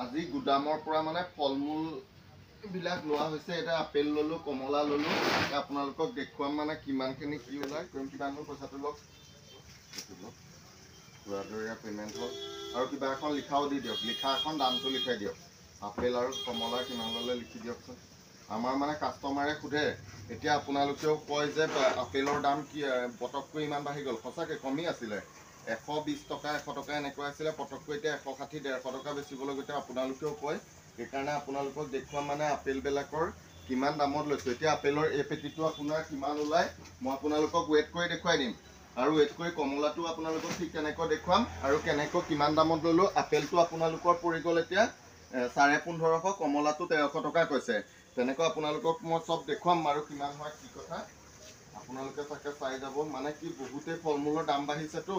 আজি গুদামৰ পৰা মানে ফল-মূল বিলাক লোৱা হৈছে। এটা আপেল ললো, কমলা ললো। আপোনালোকক দেখুৱাম মানে কিমানখিনি কি ওলাই। কিমান পইচাটো লওক, পুৰাদৰীয়া পেমেণ্ট হওক আৰু কিবা এখন লিখাও দি দিয়ক। লিখা এখন দামটো লিখাই দিয়ক। আপেল আৰু কমলা কিমান ল'লে লিখি দিয়কচোন। আমাৰ মানে কাষ্টমাৰে সোধে, এতিয়া আপোনালোকেও কয় যে আপেলৰ দাম কি পটককৈ ইমান বাঢ়ি গ'ল। সঁচাকৈ কমি আছিলে 120 টকা 100 টকা এনেকুৱা আছিলে, পটককৈ এতিয়া 160 150 টকা বেচিবলৈ গৈছে। আপোনালোকেও কয়, সেইকাৰণে আপোনালোকক দেখুৱাম মানে আপেলবিলাকৰ কিমান দামত লৈছোঁ। এতিয়া আপেলৰ এই পেটিটো আপোনাৰ কিমান ওলায় মই আপোনালোকক ৱেইট কৰি দেখুৱাই দিম। আৰু ৱেইট কৰি কমলাটো আপোনালোকক ঠিক তেনেকৈ দেখুৱাম আৰু কেনেকৈ কিমান দামত ল'লোঁ। আপেলটো আপোনালোকৰ পৰি গ'ল এতিয়া 1550, কমলাটো 1300 টকা কৈছে। তেনেকৈ আপোনালোকক মই চব দেখুৱাম আৰু কিমান হয় কি কথা আপোনালোকে তাকে চাই যাব। মানে কি বহুতেই ফল মূলৰ দাম বাঢ়িছেতো,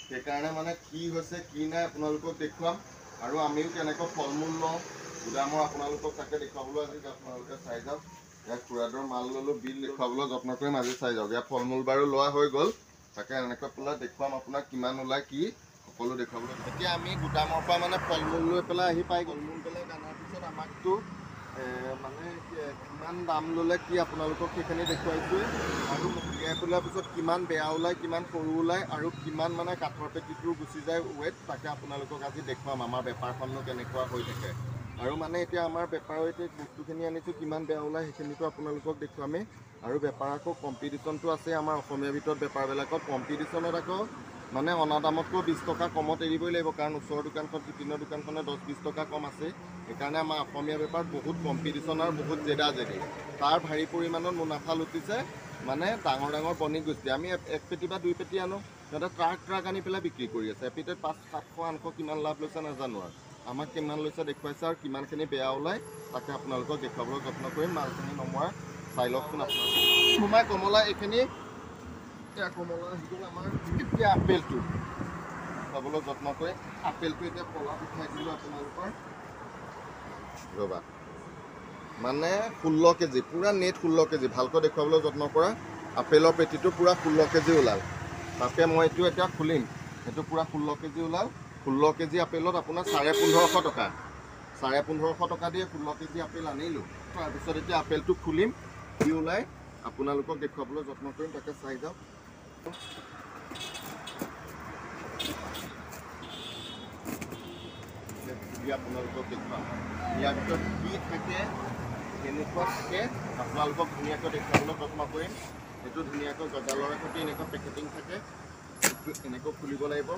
সেইকাৰণে মানে কি হৈছে কি নাই আপোনালোকক দেখুৱাম আৰু আমিও কেনেকৈ ফল মূল লওঁ গুদামৰ আপোনালোকক তাকে দেখুৱাবলৈ আজি আপোনালোকে চাই যাওক। ইয়াত খুৰাদৰ মাল ল'লোঁ, বিল দেখুৱাবলৈ যত্ন কৰিম। আজি চাই যাওক। ইয়াত ফল মূল বাৰু লোৱা হৈ গ'ল, তাকে এনেকৈ পেলাই দেখুৱাম আপোনাক কিমান ওলায় কি সকলো দেখুৱাবলৈ। এতিয়া আমি গুদামৰ পৰা মানে ফল মূল লৈ পেলাই আহি পাই গ'ল। মূল পেলাই অনাৰ পিছত আমাকতো মানে কিমান দাম ল'লে কি আপোনালোকক সেইখিনি দেখুৱাইছোঁ আৰু উলিয়াই পেলোৱাৰ পিছত কিমান বেয়া ওলায়, কিমান সৰু ওলায় আৰু কিমান মানে কাঠৰ পেটিটো গুচি যায় ৱেট, তাকে আপোনালোকক আজি দেখুৱাম। আমাৰ বেপাৰখননো কেনেকুৱা হৈ থাকে আৰু মানে এতিয়া আমাৰ বেপাৰৰ এতিয়া বস্তুখিনি আনিছোঁ কিমান বেয়া ওলায় সেইখিনিতো আপোনালোকক দেখুৱামেই। আৰু বেপাৰ আকৌ কম্পিটিশ্যনটো আছে আমাৰ অসমীয়াৰ ভিতৰত বেপাৰবিলাকত। কম্পিটিশ্যনত আকৌ মানে অনা দামতকৈ 20 টকা কমত এৰিবই লাগিব, কাৰণ ওচৰৰ দোকানখন জুপিনৰ দোকানখনে 10-20 টকা কম আছে। সেইকাৰণে আমাৰ অসমীয়া বেপাৰত বহুত কম্পিটিশ্যন আৰু বহুত জেদা-জেদি। তাৰ ভাৰী পৰিমাণত মুনাফা লুটিছে মানে ডাঙৰ ডাঙৰ বণিক গোষ্ঠী। আমি 1 পেটি বা 2 পেটি আনো, সিহঁতে ট্ৰাক আনি পেলাই বিক্ৰী কৰি আছে। এপিটত 500-700-800 কিমান লাভ লৈছে নাজানো আৰু আমাক কিমান লৈছে দেখুৱাইছে আৰু কিমানখিনি বেয়া ওলায় তাকে আপোনালোকক দেখুৱাবলৈ যত্ন কৰিম। মালখিনি নমৰা চাই লওকচোন আপোনালোকে। সোমাই কমলা এইখিনি কমলা আহি গ'ল আমাৰ। এতিয়া আপেলটো চাবলৈ যত্ন কৰিম। আপেলটো এতিয়া পলাত উঠাই দিলোঁ আপোনালোকৰ ৰ'বা, মানে 16 কেজি পূৰা নেট 16 কেজি। ভালকৈ দেখুৱাবলৈ যত্ন কৰা। আপেলৰ পেটিটো পূৰা 16 কেজি ওলাল। তাকে মই এইটো এতিয়া খুলিম। সেইটো পূৰা 16 কেজি ওলাল। 16 কেজি আপেলত আপোনাৰ 1550 টকা। 1550 টকা দিয়ে 16 কেজি আপেল আনিলোঁ। তাৰপিছত এতিয়া আপেলটো খুলিম, কি ওলায় আপোনালোকক দেখুৱাবলৈ যত্ন কৰিম। তাকে চাই যাওক। আপোনালোকক দেখুৱাম ইয়াৰ ভিতৰত কি থাকে, কেনেকুৱা থাকে আপোনালোকক ধুনীয়াকৈ দেখুৱাবলৈ যত্ন কৰিম। সেইটো ধুনীয়াকৈ গজালৰ সৈতে এনেকুৱা পেকেটিং থাকে, সেইটো এনেকৈ খুলিব লাগিব।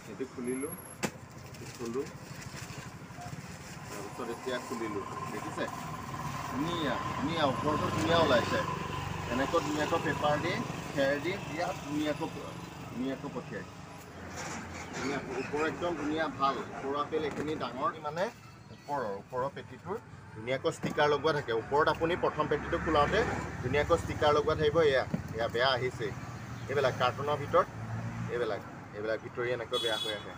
সেইটো খুলিলোঁ, খোলোঁ, তাৰপিছত এতিয়া খুলিলোঁ। দেখিছে ধুনীয়া ধুনীয়া ওপৰটো ধুনীয়া ওলাইছে। এনেকৈ ধুনীয়াকৈ পেপাৰ দি খেৰ দি বিৰাট ধুনীয়াকৈ পঠিয়াই। ওপৰ একদম ধুনীয়া ভাল ওপৰৰ আপেল এইখিনি ডাঙৰ। মানে ওপৰৰ পেটিটোৰ ধুনীয়াকৈ ষ্টিকাৰ লগোৱা থাকে। ওপৰত আপুনি প্ৰথম পেটিটো খোলাওঁতে ধুনীয়াকৈ ষ্টিকাৰ লগোৱা থাকিব। এয়া বেয়া আহিছে। এইবিলাক কাৰ্টুনৰ ভিতৰত এইবিলাক ভিতৰি এনেকৈ বেয়া হৈ আহে।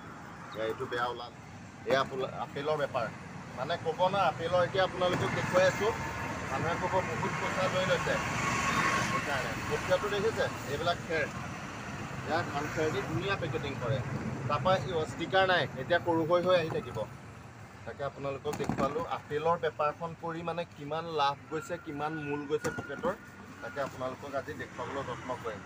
এইটো বেয়া ওলাল। এয়া আপেলৰ বেপাৰ মানে ক'ব না, আপেলৰ এতিয়া আপোনালোকক দেখুৱাই আছোঁ। মানুহে ক'ব বহুত পইচা লৈ লৈছে। সেইকাৰণে কঠীয়াটো দেখিছে, এইবিলাক খেৰ, ইয়াৰ ধান খেৰ দি ধুনীয়া পেকেটিং কৰে। তাৰপৰা ষ্টিকাৰ নাই, এতিয়া সৰু হৈ আহি থাকিব। তাকে আপোনালোকক দেখুৱালোঁ। আপেলৰ বেপাৰখন কৰি মানে কিমান লাভ গৈছে, কিমান মূল গৈছে পকেটৰ, তাকে আপোনালোকক আজি দেখুৱাবলৈ যত্ন কৰিম।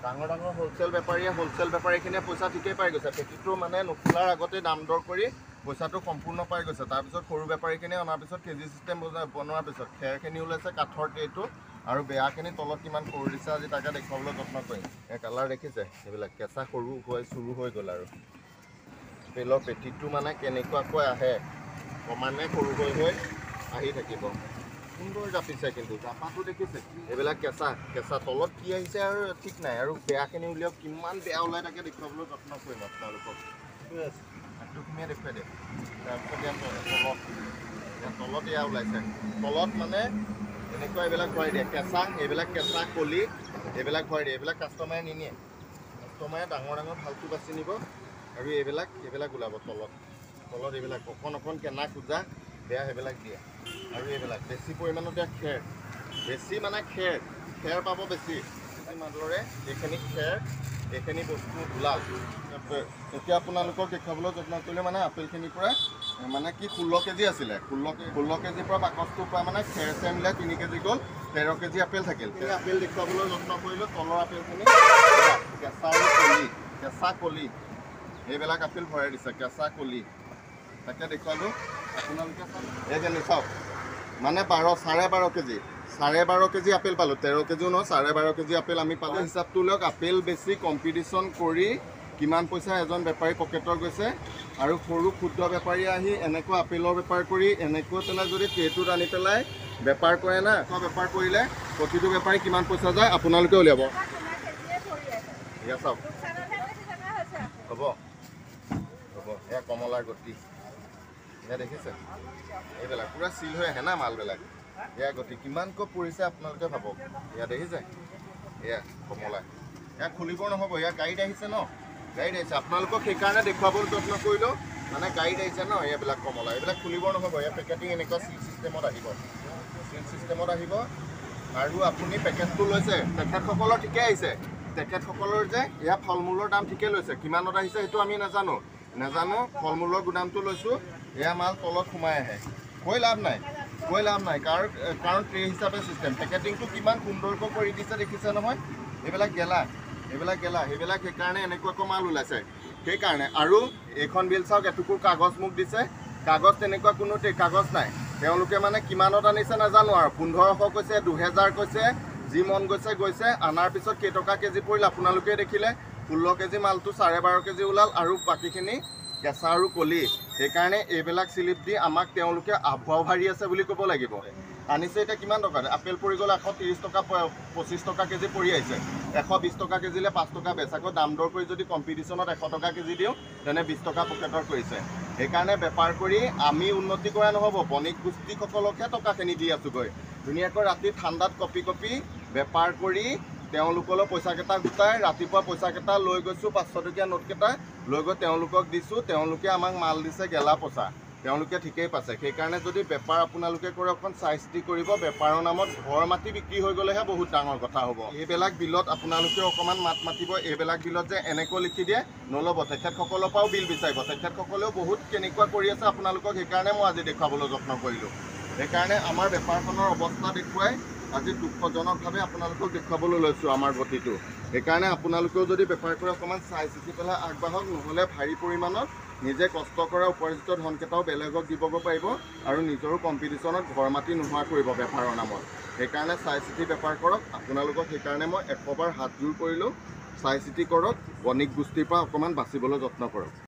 ডাঙৰ ডাঙৰ হ'লচেল বেপাৰীখিনিয়ে পইচা ঠিকেই পাই গৈছে। পেটিটো মানে নোখোলাৰ আগতে দাম দৰ কৰি পইচাটো সম্পূৰ্ণ পাই গৈছে। তাৰপিছত সৰু বেপাৰীখিনিয়ে অনাৰ পিছত কেজি চিষ্টেম বনোৱাৰ পিছত খেৰখিনি ওলাইছে কাঠৰ ট্ৰেটো আৰু বেয়াখিনি তলত কিমান সৰু দিছে আজি তাকে দেখুৱাবলৈ যত্ন কৰিম। এই কালাৰ দেখিছে, এইবিলাক কেঁচা সৰু চুৰু হৈ গ'ল। আৰু আপেলৰ পেটিটো মানে কেনেকুৱাকৈ আহে, সমানে সৰু হৈ আহি থাকিব। সুন্দৰ জাপিছে, কিন্তু জাপাটো দেখিছে। এইবিলাক কেঁচা তলত কি আহিছে আৰু ঠিক নাই। আৰু বেয়াখিনি উলিয়াওক, কিমান বেয়া ওলায় তাকে দেখুৱাবলৈ যত্ন কৰিম আপোনালোকক। হাতটোখিনিয়ে দেখুৱাই দিয়ক। তাৰপিছত ইয়াত তলত এয়া ওলাইছে। তলত মানে এনেকুৱা এইবিলাক ভৰাই দিয়ে কেঁচা, এইবিলাক কেঁচা কলি এইবিলাক ভৰাই দিয়ে। এইবিলাক কাষ্টমাৰে নিনিয়ে। কাষ্টমাৰে ডাঙৰ ভালটো বাছি নিব আৰু এইবিলাক ওলাব তলত এইবিলাক অকণ কেনা কোজা বেয়া সেইবিলাক দিয়ে। আৰু এইবিলাক বেছি পৰিমাণত দিয়া খেৰ, বেছি মানে খেৰ পাব বেছি। মাজৰে এইখিনি খেৰ, এইখিনি বস্তু ওলাল এতিয়া আপোনালোকক দেখুৱাবলৈ যত্ন কৰিলে মানে আপেলখিনিৰ পৰা মানে কি 16 কেজি আছিলে 16 কেজিৰ পৰা বাকচটোৰ পৰা মানে খেৰ চেৰ মিলাই 3 কেজি গ'ল 13 কেজি আপেল থাকিল সেই আপেল দেখুৱাবলৈ যত্ন কৰিলোঁ তলৰ আপেলখিনি কেঁচা কলি এইবিলাক আপেল ভৰাই দিছে কেঁচা কলি তাকে দেখুৱালোঁ আপোনালোকে এইখিনি চাওক মানে 12.5 কেজি 12.5 কেজি আপেল পালোঁ 13 কেজিও নহয় 12.5 কেজি আপেল আমি পালোঁ হিচাপটো লওক আপেল বেছি কম্পিটিশ্যন কৰি কিমান পইচা এজন বেপাৰী পকেটৰ গৈছে আৰু সৰু ক্ষুদ্ৰ বেপাৰী আহি এনেকুৱা আপেলৰ বেপাৰ কৰি এনেকৈ পেলাই যদি ট্ৰেটোত আনি পেলাই বেপাৰ কৰে না বেপাৰ কৰিলে প্ৰতিটো বেপাৰী কিমান পইচা যায় আপোনালোকে উলিয়াব এয়া চাওক হ'ব হ'ব এয়া কমলাৰ গতি এয়া দেখিছে এইবিলাক পূৰা চিল হৈ আহে না মালবিলাক এয়া গতি কিমানকৈ পৰিছে আপোনালোকে ভাবক এয়া দেখিছে এয়া কমলা এয়া খুলিব নহ'ব এয়া গাড়ীত আহিছে ন গাড়ীত আহিছে আপোনালোকক সেইকাৰণে দেখুৱাবলৈ যত্ন কৰিলোঁ মানে গাড়ীত আহিছে ন এইবিলাক কমলা এইবিলাক খুলিব নহ'ব এয়া পেকেটিং এনেকুৱা চিল চিষ্টেমত আহিব আৰু আপুনি পেকেটটো লৈছে তেখেতসকলৰ ঠিকে আহিছে তেখেতসকলৰ যে এয়া ফল মূলৰ দাম ঠিকে লৈছে কিমানত আহিছে সেইটো আমি নাজানো ফল মূলৰ গুদামটো লৈছোঁ এয়া মাল তলত সোমাই আহে কৈ লাভ নাই কাৰণ ট্ৰে হিচাপে চিষ্টেম পেকেটিংটো কিমান সুন্দৰকৈ কৰি দিছে দেখিছে নহয় এইবিলাক গেলা সেইবিলাক সেইকাৰণে এনেকুৱাকৈ মাল ওলাইছে সেইকাৰণে আৰু এইখন বিল চাওক এটুকুৰ কাগজ মোক দিছে কাগজ তেনেকুৱা কোনো কাগজ নাই তেওঁলোকে মানে কিমানত আনিছে নাজানো আৰু 1500 কৈছে 2000 কৈছে যি মন গৈছে আনাৰ পিছত কেইটকা কেজি পৰিল আপোনালোকে দেখিলে 16 কেজি মালটো 12.5 কেজি ওলাল আৰু বাকীখিনি কেঁচা আৰু কলি সেইকাৰণে এইবিলাক স্লিপ দি আমাক তেওঁলোকে আভুৱাও ভাৰি আছে বুলি ক'ব লাগিব আনিছে এতিয়া কিমান টকা আপেল পৰি গ'ল 130 টকা 25 টকা কেজি পৰি আহিছে 120 টকা কেজিলে 5 টকা বেচ আকৌ দাম দৰ কৰি যদি কম্পিটিশ্যনত 100 টকা কেজি দিওঁ তেনে 20 টকা পকেটৰ কৰিছে সেইকাৰণে বেপাৰ কৰি আমি উন্নতি কৰা নহ'ব বণিক গোষ্ঠীসকলকহে টকাখিনি দি আছোগৈ ধুনীয়াকৈ ৰাতি ঠাণ্ডাত কপি বেপাৰ কৰি তেওঁলোকলৈ পইচাকেইটা গোটাই ৰাতিপুৱা পইচাকেইটা লৈ গৈছোঁ 500 টকীয়া নোটকেইটা লৈ গৈ তেওঁলোকক দিছোঁ তেওঁলোকে আমাক মাল দিছে গেলা পইচা তেওঁলোকে ঠিকেই পাইছে সেইকাৰণে যদি বেপাৰ আপোনালোকে কৰে অকণ চাই চিতি কৰিব বেপাৰৰ নামত ঘৰ মাটি বিক্ৰী হৈ গ'লেহে বহুত ডাঙৰ কথা হ'ব এইবিলাক বিলত আপোনালোকে অকণমান মাত মাতিব এইবিলাক বিলত যে এনেকৈ লিখি দিয়ে নল'ব তেখেতসকলৰ পৰাও বিল বিচাৰিব তেখেতসকলেও বহুত কেনেকুৱা কৰি আছে আপোনালোকক সেইকাৰণে মই আজি দেখুৱাবলৈ যত্ন কৰিলোঁ সেইকাৰণে আমাৰ বেপাৰখনৰ অৱস্থা দেখুৱাই আজি দুখজনকভাৱে আপোনালোকক দেখুৱাবলৈ লৈছোঁ আমাৰ গতিটো সেইকাৰণে আপোনালোকেও যদি বেপাৰ কৰে অকণমান চাই চিতি পেলাই আগবাঢ়ক নহ'লে ভাৰী পৰিমাণত নিজে কষ্ট কৰা উপাৰ্জিত ধনকেইটাও বেলেগক দিবগৈ পাৰিব আৰু নিজৰো কম্পিটিশ্যনত ঘৰ মাটি নোহোৱা কৰিব বেপাৰৰ নামত সেইকাৰণে চাই চিতি বেপাৰ কৰক আপোনালোকক সেইকাৰণে মই 100 বাৰ হাত জোৰ কৰিলোঁ চাই চিতি কৰক বণিক গোষ্ঠীৰ পৰা অকণমান বাচিবলৈ যত্ন কৰক